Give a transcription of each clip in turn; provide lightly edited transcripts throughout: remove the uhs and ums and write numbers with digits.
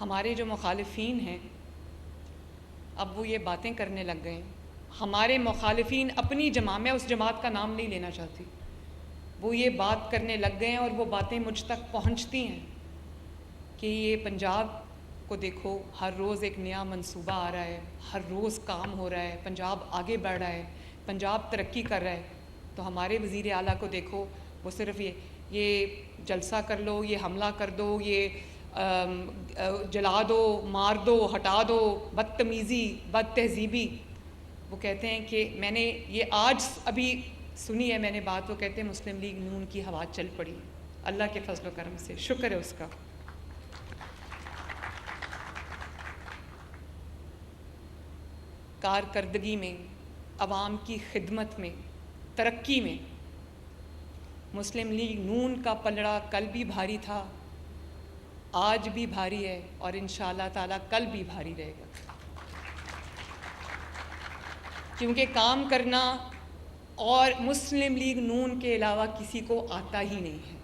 ہمارے جو مخالفین ہیں اب وہ یہ باتیں کرنے لگ گئے ہیں. ہمارے مخالفین اپنی جماعت، میں اس جماعت کا نام نہیں لینا چاہتی، وہ یہ بات کرنے لگ گئے ہیں اور وہ باتیں مجھ تک پہنچتی ہیں کہ یہ پنجاب کو دیکھو، ہر روز ایک نیا منصوبہ آ رہا ہے، ہر روز کام ہو رہا ہے، پنجاب آگے بڑھ رہا ہے، پنجاب ترقی کر رہا ہے. تو ہمارے وزیر اعلیٰ کو دیکھو، وہ صرف یہ جلسہ کر لو، یہ حملہ کر دو، یہ جلا دو، مار دو، ہٹا دو، بدتمیزی، بد تہذیبی. وہ کہتے ہیں کہ میں نے یہ آج ابھی سنی ہے میں نے بات، وہ کہتے ہیں مسلم لیگ نون کی ہوا چل پڑی. اللہ کے فضل و کرم سے شکر ہے اس کا. کارکردگی میں، عوام کی خدمت میں، ترقی میں مسلم لیگ نون کا پلڑا کل بھی بھاری تھا، آج بھی بھاری ہے، اور انشاءاللہ تعالیٰ کل بھی بھاری رہے گا. کیونکہ کام کرنا اور مسلم لیگ نون کے علاوہ کسی کو آتا ہی نہیں ہے.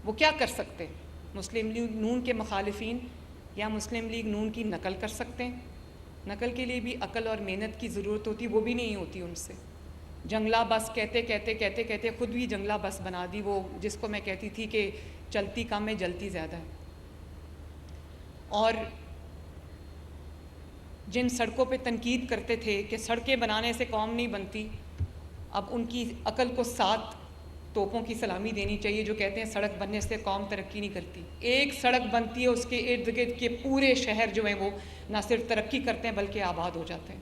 وہ کیا کر سکتے ہیں؟ مسلم لیگ نون کے مخالفین یا مسلم لیگ نون کی نقل کر سکتے ہیں. نقل کے لیے بھی عقل اور محنت کی ضرورت ہوتی، وہ بھی نہیں ہوتی ان سے. جنگلہ بس کہتے خود بھی جنگلہ بس بنا دی، وہ جس کو میں کہتی تھی کہ چلتی کم ہے جلتی زیادہ ہے. اور جن سڑکوں پہ تنقید کرتے تھے کہ سڑکیں بنانے سے قوم نہیں بنتی، اب ان کی عقل کو 7 توپوں کی سلامی دینی چاہیے جو کہتے ہیں سڑک بننے سے قوم ترقی نہیں کرتی. ایک سڑک بنتی ہے، اس کے ارد گرد کے پورے شہر جو ہیں وہ نہ صرف ترقی کرتے ہیں بلکہ آباد ہو جاتے ہیں.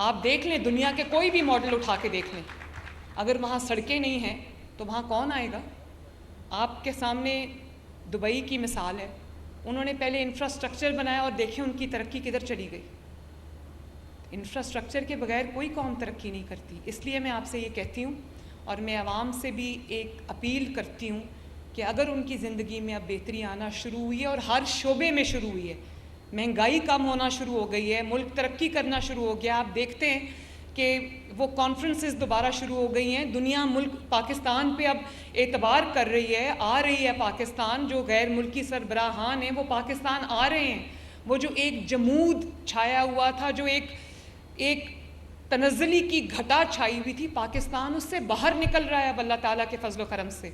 آپ دیکھ لیں، دنیا کے کوئی بھی ماڈل اٹھا کے دیکھ لیں، اگر وہاں سڑکیں نہیں ہیں تو وہاں کون آئے گا؟ آپ کے سامنے دبئی کی مثال ہے. انہوں نے پہلے انفراسٹرکچر بنایا اور دیکھیں ان کی ترقی کدھر چلی گئی. انفراسٹرکچر کے بغیر کوئی قوم ترقی نہیں کرتی. اس لیے میں آپ سے یہ کہتی ہوں اور میں عوام سے بھی ایک اپیل کرتی ہوں کہ اگر ان کی زندگی میں اب بہتری آنا شروع ہوئی ہے اور ہر شعبے میں شروع ہوئی ہے، مہنگائی کم ہونا شروع ہو گئی ہے، ملک ترقی کرنا شروع ہو گیا. آپ دیکھتے ہیں کہ وہ کانفرنسز دوبارہ شروع ہو گئی ہیں، دنیا ملک پاکستان پہ اب اعتبار کر رہی ہے، آ رہی ہے پاکستان. جو غیر ملکی سربراہان ہیں وہ پاکستان آ رہے ہیں. وہ جو ایک جمود چھایا ہوا تھا، جو ایک تنزلی کی گھٹا چھائی ہوئی تھی، پاکستان اس سے باہر نکل رہا ہے اب اللہ تعالیٰ کے فضل و کرم سے.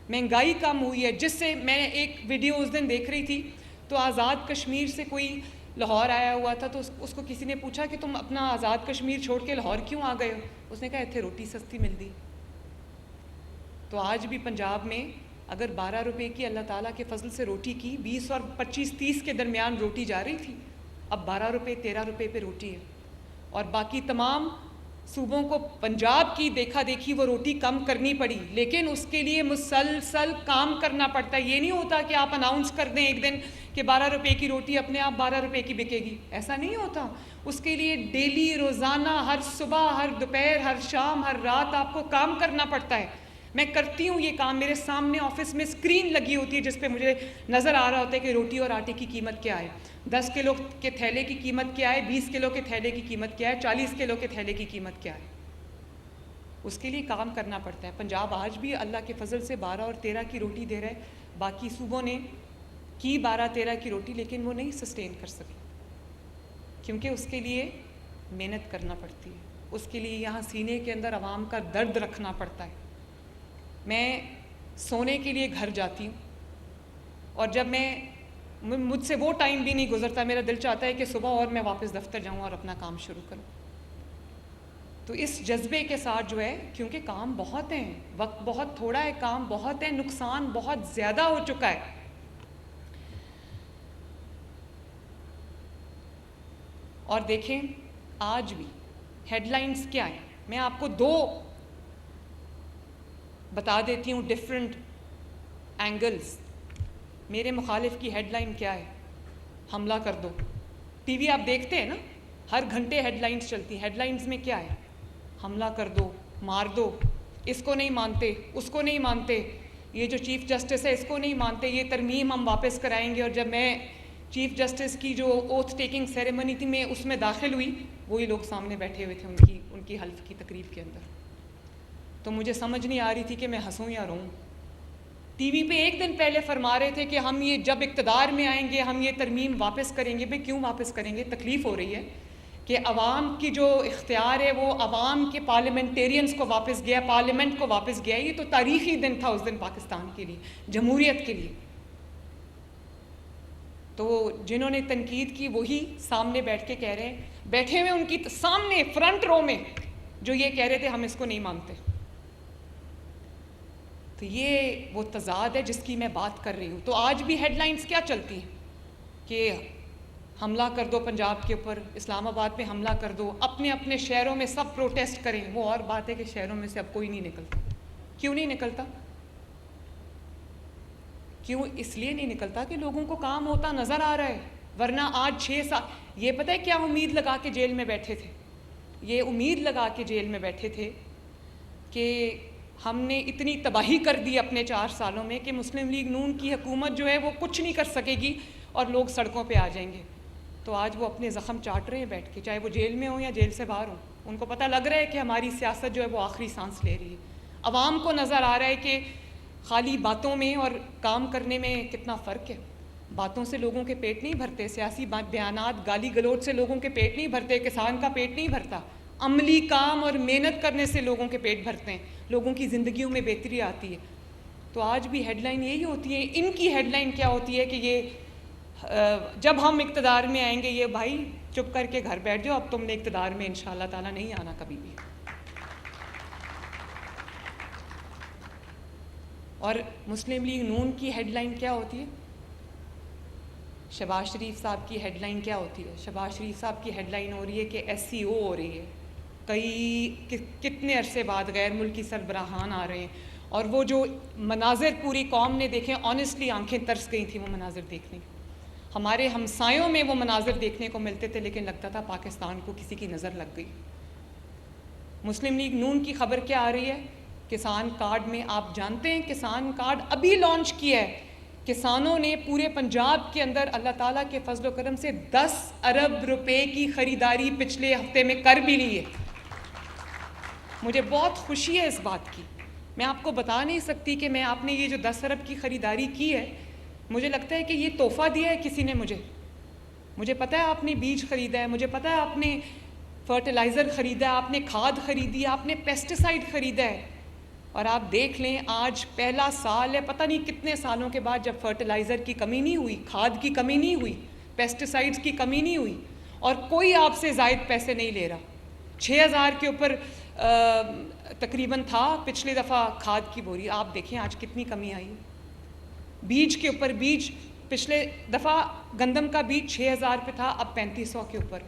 مہنگائی کم ہوئی ہے، جس سے میں ایک ویڈیو اس دن دیکھ رہی تھی تو آزاد کشمیر سے کوئی لاہور آیا ہوا تھا، تو اس کو کسی نے پوچھا کہ تم اپنا آزاد کشمیر چھوڑ کے لاہور کیوں آ گئے ہو؟ اس نے کہا اتنے روٹی سستی ملتی. تو آج بھی پنجاب میں اگر 12 روپے کی اللہ تعالیٰ کے فضل سے روٹی کی 20 اور 25-30 کے درمیان روٹی جا رہی تھی، اب 12 روپے 13 روپے پہ روٹی ہے. اور باقی تمام صوبوں کو پنجاب کی دیکھا دیکھی وہ روٹی کم کرنی پڑی، لیکن اس کے لیے مسلسل کام کرنا پڑتا ہے. یہ نہیں ہوتا کہ آپ اناؤنس کر دیں ایک دن کہ 12 روپے کی روٹی اپنے آپ 12 روپے کی بکے گی، ایسا نہیں ہوتا. اس کے لیے ڈیلی، روزانہ، ہر صبح، ہر دوپہر، ہر شام، ہر رات آپ کو کام کرنا پڑتا ہے. میں کرتی ہوں یہ کام، میرے سامنے آفس میں اسکرین لگی ہوتی ہے جس پہ مجھے نظر آ رہا ہوتا ہے کہ روٹی اور آٹے کی قیمت کیا ہے، 10 کلو کے تھیلے کی قیمت کیا ہے، 20 کلو کے تھیلے کی قیمت کیا ہے، 40 کلو کے تھیلے کی قیمت کیا ہے. اس کے لیے کام کرنا پڑتا ہے. پنجاب آج بھی اللہ کے فضل سے 12 اور 13 کی روٹی دے رہا ہے. باقی صوبوں نے کی 12-13 کی روٹی، لیکن وہ نہیں سسٹین کر سکے کیونکہ اس کے لیے محنت کرنا پڑتی ہے. اس کے لیے یہاں سینے کے اندر عوام کا درد رکھنا پڑتا ہے. میں سونے کے لیے گھر جاتی ہوں اور جب مجھ سے وہ ٹائم بھی نہیں گزرتا، میرا دل چاہتا ہے کہ صبح اور میں واپس دفتر جاؤں اور اپنا کام شروع کروں. تو اس جذبے کے ساتھ جو ہے، کیونکہ کام بہت ہیں، وقت بہت تھوڑا ہے، کام بہت ہے، نقصان بہت زیادہ ہو چکا ہے. اور دیکھیں آج بھی ہیڈ لائنز کیا ہیں، میں آپ کو 2 بتا دیتی ہوں ڈیفرنٹ اینگلز. میرے مخالف کی ہیڈ لائن کیا ہے؟ حملہ کر دو. ٹی وی آپ دیکھتے ہیں نا، ہر گھنٹے ہیڈ لائنز چلتی ہیں. ہیڈ لائنز میں کیا ہے؟ حملہ کر دو، مار دو، اس کو نہیں مانتے، اس کو نہیں مانتے، یہ جو چیف جسٹس ہے اس کو نہیں مانتے، یہ ترمیم ہم واپس کرائیں گے. اور جب میں چیف جسٹس کی جو اوتھ ٹیکنگ سیریمنی تھی میں اس میں داخل ہوئی، وہی لوگ سامنے بیٹھے ہوئے تھے ان کی حلف کی تقریب کے اندر. تو مجھے سمجھ نہیں آ رہی تھی کہ میں ہنسوں یا روں. ٹی وی پہ ایک دن پہلے فرما رہے تھے کہ ہم یہ جب اقتدار میں آئیں گے ہم یہ ترمیم واپس کریں گے. بھئی کیوں واپس کریں گے؟ تکلیف ہو رہی ہے کہ عوام کی جو اختیار ہے وہ عوام کے پارلیمنٹیرینز کو واپس گیا, پارلیمنٹ کو واپس گیا. یہ تو تاریخی دن تھا اس دن پاکستان کے لیے, جمہوریت کے لیے. تو جنہوں نے تنقید کی وہی سامنے بیٹھ کے کہہ رہے ہیں, بیٹھے ہوئے ان کی سامنے فرنٹ رو میں جو یہ کہہ رہے تھے ہم اس کو نہیں مانتے. تو یہ وہ تضاد ہے جس کی میں بات کر رہی ہوں. تو آج بھی ہیڈ لائنز کیا چلتی ہیں کہ حملہ کر دو پنجاب کے اوپر, اسلام آباد پہ حملہ کر دو, اپنے اپنے شہروں میں سب پروٹیسٹ کریں. وہ اور بات ہے کہ شہروں میں سے اب کوئی نہیں نکلتا. کیوں نہیں نکلتا؟ کیوں؟ اس لیے نہیں نکلتا کہ لوگوں کو کام ہوتا نظر آ رہا ہے. ورنہ آج 6 سال یہ پتہ ہے کیا امید لگا کے جیل میں بیٹھے تھے؟ یہ امید لگا کے جیل میں بیٹھے تھے کہ ہم نے اتنی تباہی کر دی اپنے 4 سالوں میں کہ مسلم لیگ نون کی حکومت جو ہے وہ کچھ نہیں کر سکے گی اور لوگ سڑکوں پہ آ جائیں گے. تو آج وہ اپنے زخم چاٹ رہے ہیں بیٹھ کے, چاہے وہ جیل میں ہوں یا جیل سے باہر ہوں. ان کو پتہ لگ رہا ہے کہ ہماری سیاست جو ہے وہ آخری سانس لے رہی ہے. عوام کو نظر آ رہا ہے کہ خالی باتوں میں اور کام کرنے میں کتنا فرق ہے. باتوں سے لوگوں کے پیٹ نہیں بھرتے, سیاسی بیانات گالی گلوچ سے لوگوں کے پیٹ نہیں بھرتے, کسان کا پیٹ نہیں بھرتا. عملی کام اور محنت کرنے سے لوگوں کے پیٹ بھرتے ہیں, لوگوں کی زندگیوں میں بہتری آتی ہے. تو آج بھی ہیڈ لائن یہی ہوتی ہے. ان کی ہیڈ لائن کیا ہوتی ہے کہ یہ جب ہم اقتدار میں آئیں گے, یہ بھائی چپ کر کے گھر بیٹھ جاؤ, اب تم نے اقتدار میں انشاءاللہ تعالیٰ نہیں آنا کبھی بھی. اور مسلم لیگ نون کی ہیڈ لائن کیا ہوتی ہے؟ شہباز شریف صاحب کی ہیڈ لائن کیا ہوتی ہے؟ شہباز شریف صاحب کی ہیڈ لائن ہو رہی ہے کہ SCO ہو رہی ہے. کتنے عرصے بعد غیر ملکی سربراہان آ رہے ہیں, اور وہ جو مناظر پوری قوم نے دیکھے, آنیسٹلی آنکھیں ترس گئی تھیں وہ مناظر دیکھنے. ہمارے ہمسایوں میں وہ مناظر دیکھنے کو ملتے تھے, لیکن لگتا تھا پاکستان کو کسی کی نظر لگ گئی. مسلم لیگ نون کی خبر کیا آ رہی ہے؟ کسان کارڈ میں, آپ جانتے ہیں کسان کارڈ ابھی لانچ کیا ہے. کسانوں نے پورے پنجاب کے اندر اللہ تعالیٰ کے فضل و کرم سے 10 ارب روپے کی خریداری پچھلے ہفتے میں کر بھی لی ہے. مجھے بہت خوشی ہے اس بات کی. میں آپ کو بتا نہیں سکتی کہ میں آپ نے یہ جو 10 ارب کی خریداری کی ہے, مجھے لگتا ہے کہ یہ تحفہ دیا ہے کسی نے مجھے پتہ ہے آپ نے بیج خریدا ہے, مجھے پتہ ہے آپ نے فرٹیلائزر خریدا ہے, آپ نے کھاد خریدی ہے, آپ نے پیسٹیسائڈ خریدا ہے. اور آپ دیکھ لیں آج پہلا سال ہے, پتہ نہیں کتنے سالوں کے بعد, جب فرٹیلائزر کی کمی نہیں ہوئی, کھاد کی کمی نہیں ہوئی, پیسٹیسائڈز کی کمی نہیں ہوئی, اور کوئی آپ سے زائد پیسے نہیں لے رہا. 6000 کے اوپر تقریباً تھا پچھلی دفعہ کھاد کی بوری. آپ دیکھیں آج کتنی کمی آئی. بیج کے اوپر, بیج پچھلے دفعہ گندم کا بیج 6000 پہ تھا, اب 3500 کے اوپر.